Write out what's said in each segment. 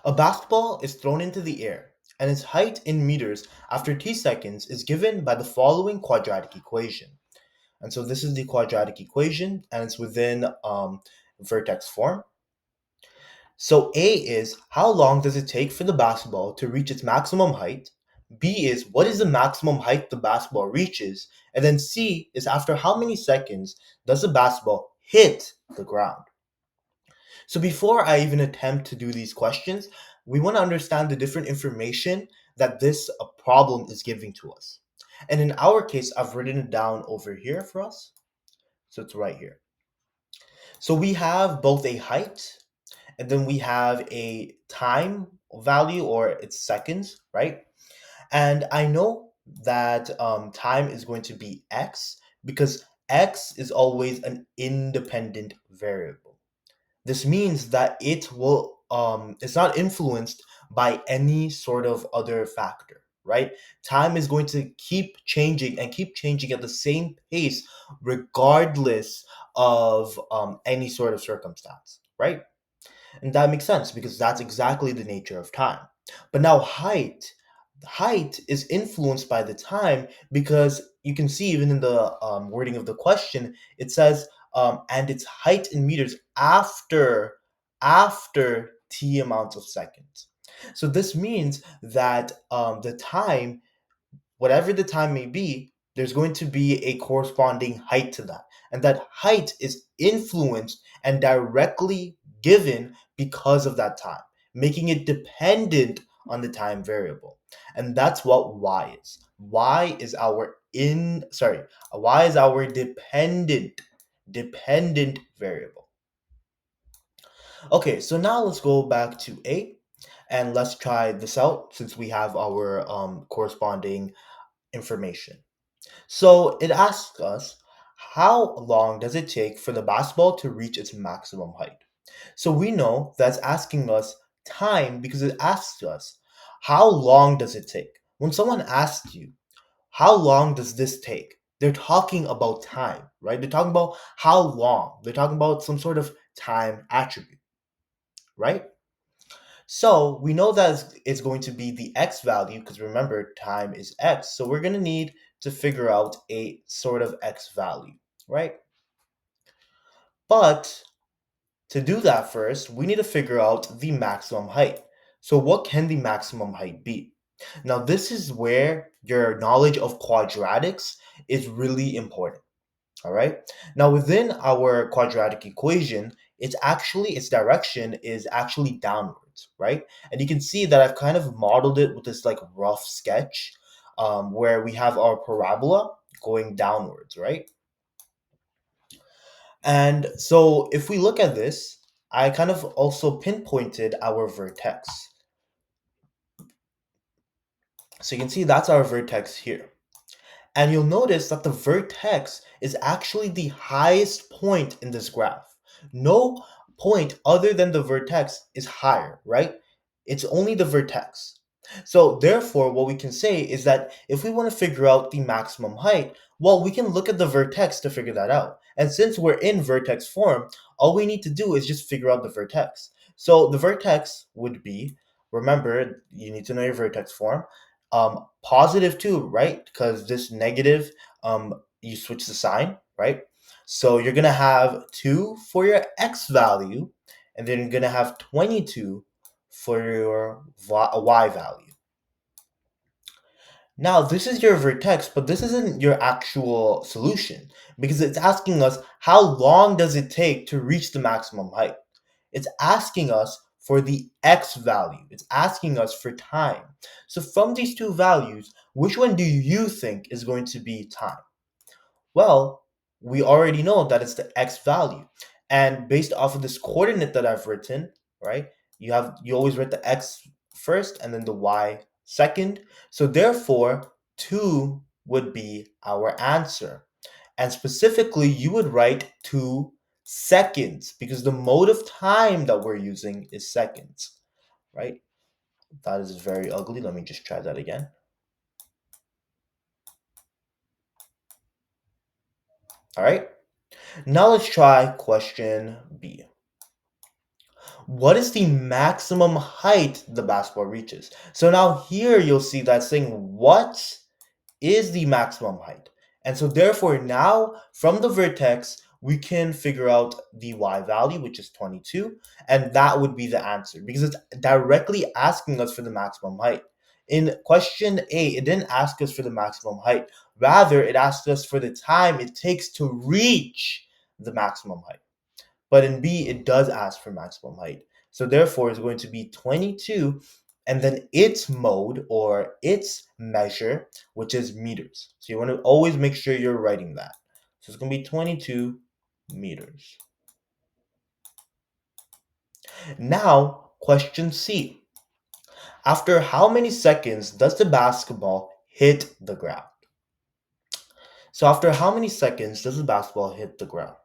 A basketball is thrown into the air, and its height in meters after t seconds is given by the following quadratic equation. And so this is the quadratic equation, and it's within vertex form. So A is how long does it take for the basketball to reach its maximum height? B is what is the maximum height the basketball reaches? And then C is after how many seconds does the basketball hit the ground? So before I even attempt to do these questions, we want to understand the different information that this problem is giving to us. And in our case, I've written it down over here for us. So it's right here. So we have both a height and then we have a time value or it's seconds, right? And I know that time is going to be x because x is always an independent variable. This means that it's not influenced by any sort of other factor, right? Time is going to keep changing and keep changing at the same pace regardless of any sort of circumstance, right? And that makes sense because that's exactly the nature of time. But now height is influenced by the time because you can see even in the wording of the question, it says, and its height in meters after t amounts of seconds. So this means that the time, whatever the time may be, there's going to be a corresponding height to that. And that height is influenced and directly given because of that time, making it dependent on the time variable. And that's what y is. Y is our dependent variable. Okay, so now let's go back to A and let's try this out since we have our corresponding information. So it asks us, how long does it take for the basketball to reach its maximum height? So we know that's asking us time because it asks us, how long does it take? When someone asks you, how long does this take? They're talking about time, right? They're talking about how long. They're talking about some sort of time attribute, right? So we know that it's going to be the x value because remember time is x. So we're going to need to figure out a sort of x value, right? But to do that first, we need to figure out the maximum height. So what can the maximum height be? Now this is where your knowledge of quadratics is really important. All right. Now within our quadratic equation, its direction is actually downwards, right? And you can see that I've kind of modeled it with this like rough sketch, where we have our parabola going downwards, right? And so if we look at this, I kind of also pinpointed our vertex. So you can see that's our vertex here. And you'll notice that the vertex is actually the highest point in this graph. No point other than the vertex is higher, right? It's only the vertex. So therefore, what we can say is that if we want to figure out the maximum height, well, we can look at the vertex to figure that out. And since we're in vertex form, all we need to do is just figure out the vertex. So the vertex would be, remember, you need to know your vertex form, positive 2, right? Because this negative, you switch the sign, right? So you're gonna have 2 for your x value, and then you're gonna have 22 for your y value. Now this is your vertex, but this isn't your actual solution because it's asking us how long does it take to reach the maximum height. It's asking us for the x value. It's asking us for time. So from these two values, which one do you think is going to be time? Well, we already know that it's the x value. And based off of this coordinate that I've written, right? You always write the x first and then the y second. So therefore, 2 would be our answer. And specifically, you would write 2 seconds because the mode of time that we're using is seconds, right? That is very ugly. Let me just try that again. All right. Now let's try question B. What is the maximum height the basketball reaches? So now here you'll see that saying what is the maximum height. And so therefore now from the vertex, we can figure out the y value, which is 22, and that would be the answer because it's directly asking us for the maximum height. In question A, it didn't ask us for the maximum height. Rather, it asked us for the time it takes to reach the maximum height. But in B, it does ask for maximum height. So therefore, it's going to be 22, and then its mode or its measure, which is meters. So you want to always make sure you're writing that. So it's going to be 22 meters. Now, question C. After how many seconds does the basketball hit the ground? So after how many seconds does the basketball hit the ground?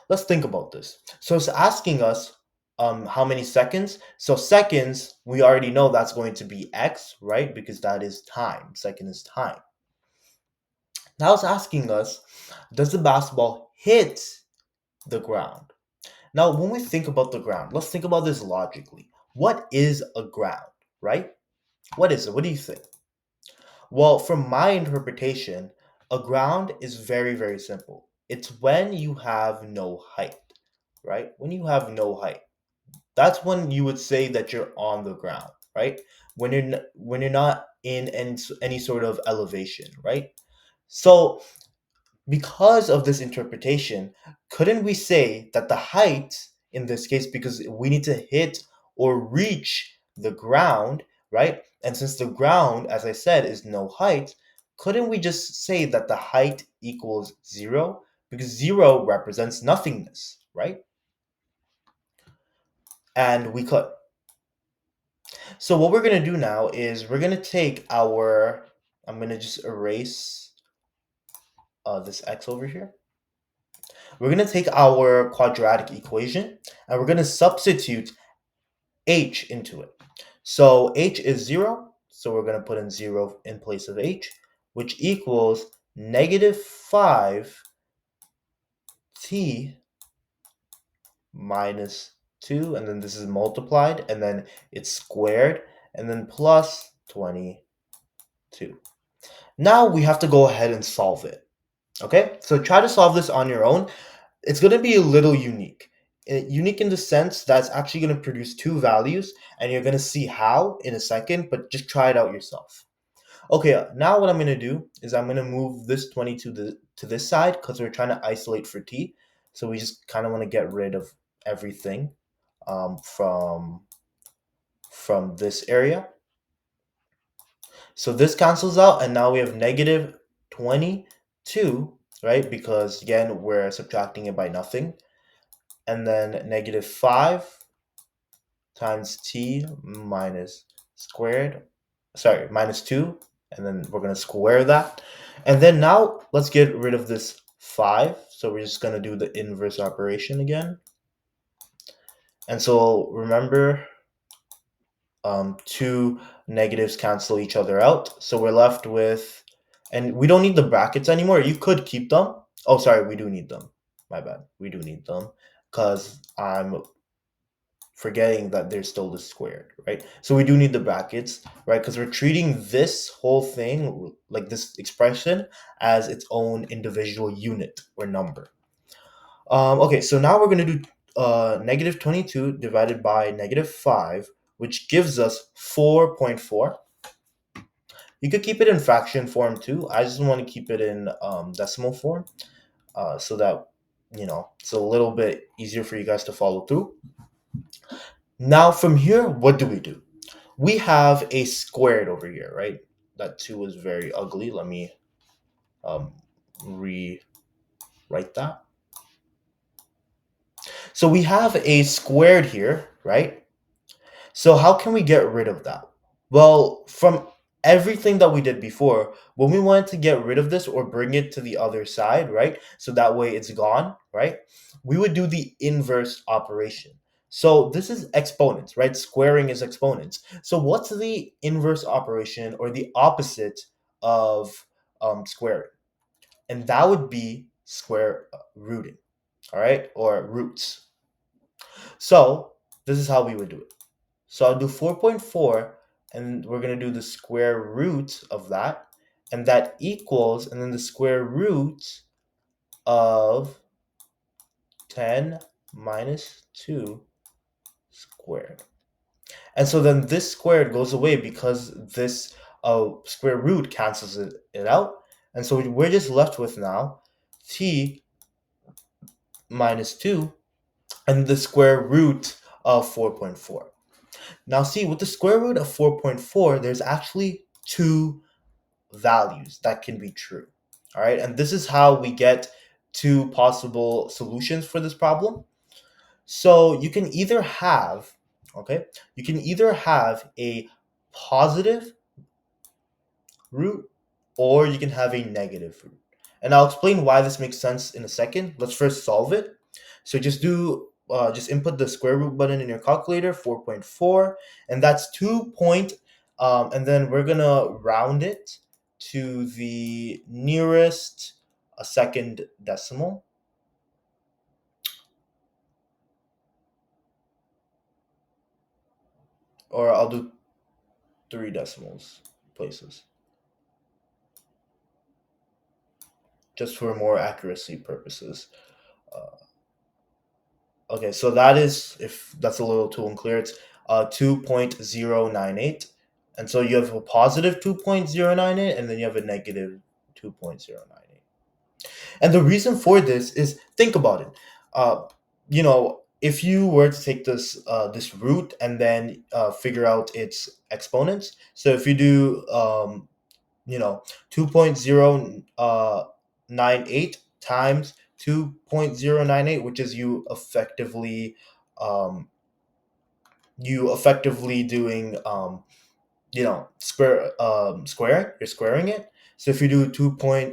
Let's think about this. So it's asking us how many seconds. So seconds, we already know that's going to be x, right? Because that is time. Second is time. Now it's asking us, does the basketball hit the ground? Now, when we think about the ground, let's think about this logically. What is a ground, right? What is it? What do you think? Well, from my interpretation, a ground is very, very simple. It's when you have no height, right? When you have no height. That's when you would say that you're on the ground, right? When you're not in any sort of elevation, right? So because of this interpretation, couldn't we say that the height in this case, because we need to hit or reach the ground, right? And since the ground, as I said, is no height, couldn't we just say that the height equals zero? Because zero represents nothingness, right? And we could. So what we're gonna do now is we're gonna take our, I'm gonna just erase this x over here. We're gonna take our quadratic equation and we're gonna substitute h into it. So h is 0, so we're gonna put in 0 in place of h, which equals negative 5t minus 2, and then this is multiplied, and then it's squared, and then plus 22. Now we have to go ahead and solve it. Okay, so try to solve this on your own. It's going to be a little unique. Unique in the sense that it's actually going to produce two values, and you're going to see how in a second, but just try it out yourself. Okay, now what I'm going to do is I'm going to move this 22 to this side because we're trying to isolate for t. So we just kind of want to get rid of everything from this area. So this cancels out, and now we have negative 22, right? Because again, we're subtracting it by nothing. And then negative 5 times t minus squared, sorry, minus 2. And then we're going to square that. And then now let's get rid of this 5. So we're just going to do the inverse operation again. And so remember, two negatives cancel each other out. So we're left with, and we don't need the brackets anymore. You could keep them. Oh, sorry, we do need them. My bad. We do need them because I'm forgetting that there's still the squared, right? So we do need the brackets, right? Because we're treating this whole thing, like this expression, as its own individual unit or number. Okay, so now we're going to do negative 22 divided by negative 5, which gives us 4.4. You could keep it in fraction form too. I just want to keep it in decimal form so that, it's a little bit easier for you guys to follow through. Now from here, what do? We have a squared over here, right? That 2 is very ugly. Let me rewrite that. So we have a squared here, right? So how can we get rid of that? Well, from everything that we did before, when we wanted to get rid of this or bring it to the other side, right? So that way it's gone, right? We would do the inverse operation. So this is exponents, right? Squaring is exponents. So what's the inverse operation or the opposite of squaring? And that would be square rooting, all right? Or roots. So This is how we would do it. So I'll do 4.4, and we're going to do the square root of that, and that equals, and then the square root of 10 minus 2 squared. And so then this squared goes away because this square root cancels it out. And so we're just left with now t minus 2 and the square root of 4.4. Now see, with the square root of 4.4, there's actually two values that can be true. All right, and this is how we get two possible solutions for this problem. So you can either have, okay, you can either have a positive root or you can have a negative root. And I'll explain why this makes sense in a second. Let's first solve it. So just input the square root button in your calculator, 4.4, and that's 2 point, and then we're gonna round it to the nearest a second decimal, or I'll do 3 decimals places, just for more accuracy purposes. Uh, okay, so that is, if that's a little too unclear, it's 2.098. And so you have a positive 2.098 and then you have a negative 2.098. And the reason for this is, think about it. If you were to take this root and then figure out its exponents. So if you do 2.098 times 2.098, which is um, you effectively doing squaring. You're squaring it. So if you do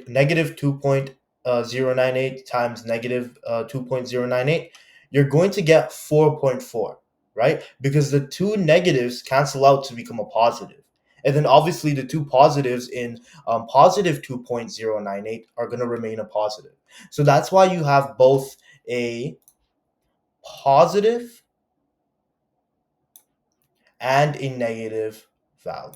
negative 2.098 times negative 2.098, you're going to get 4.4, right? Because the two negatives cancel out to become a positive. And then obviously the two positives in positive 2.098 are going to remain a positive. So that's why you have both a positive and a negative value.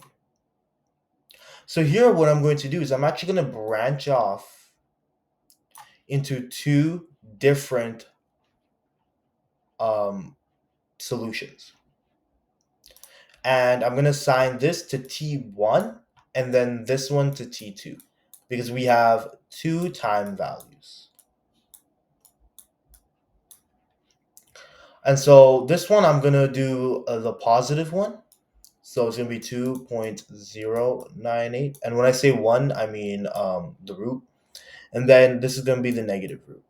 So here what I'm going to do is I'm actually going to branch off into two different um, solutions. And I'm going to assign this to T1 and then this one to T2 because we have two time values. And so this one I'm going to do the positive one. So it's going to be 2.098. And when I say 1, I mean the root. And then this is going to be the negative root.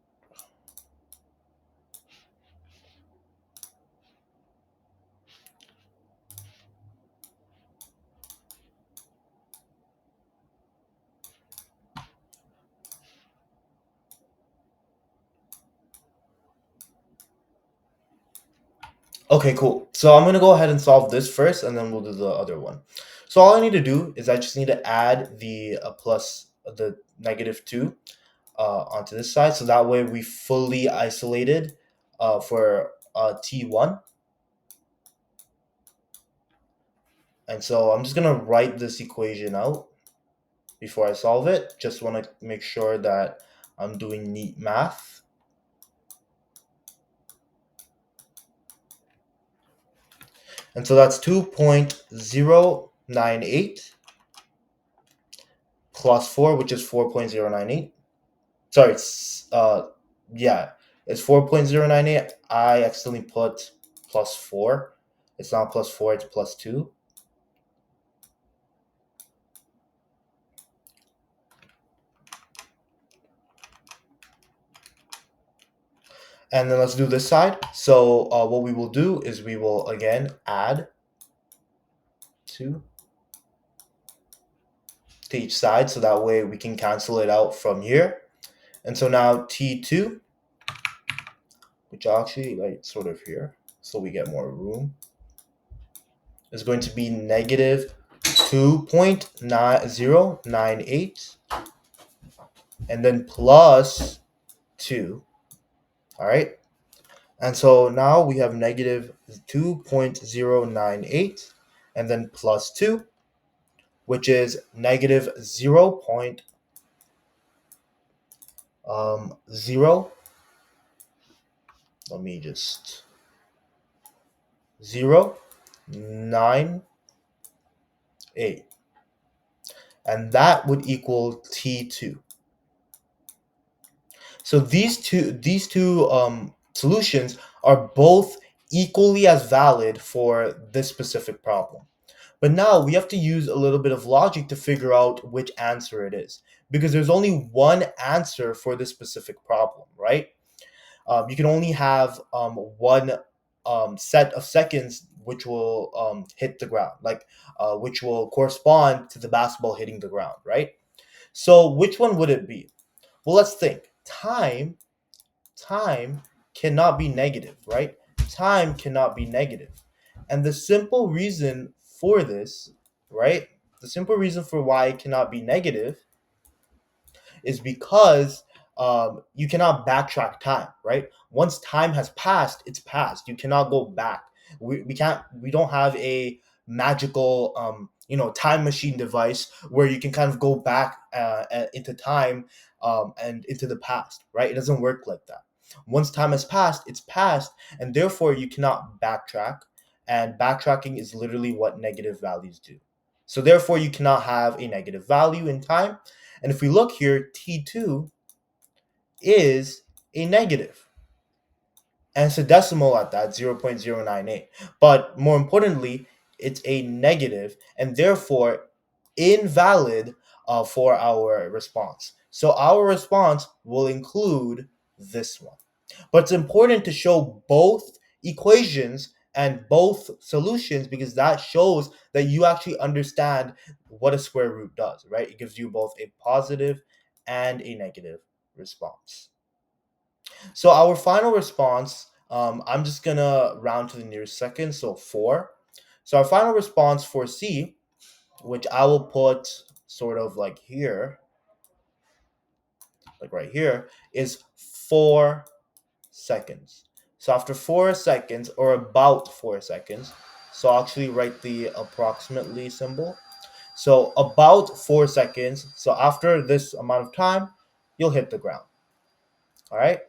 Okay, cool. So I'm gonna go ahead and solve this first, and then we'll do the other one. So all I need to do is I just need to add the -2 onto this side, so that way we fully isolated for T1. And so I'm just gonna write this equation out before I solve it. Just want to make sure that I'm doing neat math. And so that's 2.098 plus 4, which is 4.098. Sorry, it's 4.098. I accidentally put plus 4. It's not plus 4, it's plus 2. And then let's do this side. So what we will do is we will again add 2 to each side, so that way we can cancel it out from here. And so now T2, which I'll actually like sort of here, so we get more room, is going to be negative 2.9098 and then plus 2. All right. And so now we have negative 2.098 and then plus 2, which is negative 0. Let me just 0.98, and that would equal T2. So these two solutions are both equally as valid for this specific problem. But now we have to use a little bit of logic to figure out which answer it is, because there's only one answer for this specific problem, right? You can only have one set of seconds which will hit the ground, like which will correspond to the basketball hitting the ground, right? So which one would it be? Well, let's think. Time cannot be negative, right? Time cannot be negative. And the simple reason for this, right? The simple reason for why it cannot be negative is because you cannot backtrack time, right? Once time has passed, it's passed. You cannot go back. We don't have a magical time machine device where you can kind of go back into time and into the past, right? It doesn't work like that. Once time has passed, it's passed, and therefore you cannot backtrack. And backtracking is literally what negative values do. So therefore, you cannot have a negative value in time. And if we look here, T2 is a negative, and it's a decimal at that 0.098. But more importantly, it's a negative and therefore invalid for our response. So our response will include this one. But it's important to show both equations and both solutions, because that shows that you actually understand what a square root does, right? It gives you both a positive and a negative response. So our final response, I'm just gonna round to the nearest second, so 4. So our final response for C, which I will put sort of like here, like right here, is 4 seconds. So after 4 seconds, or about 4 seconds, so I'll actually write the approximately symbol. So about 4 seconds. So after this amount of time, you'll hit the ground. All right.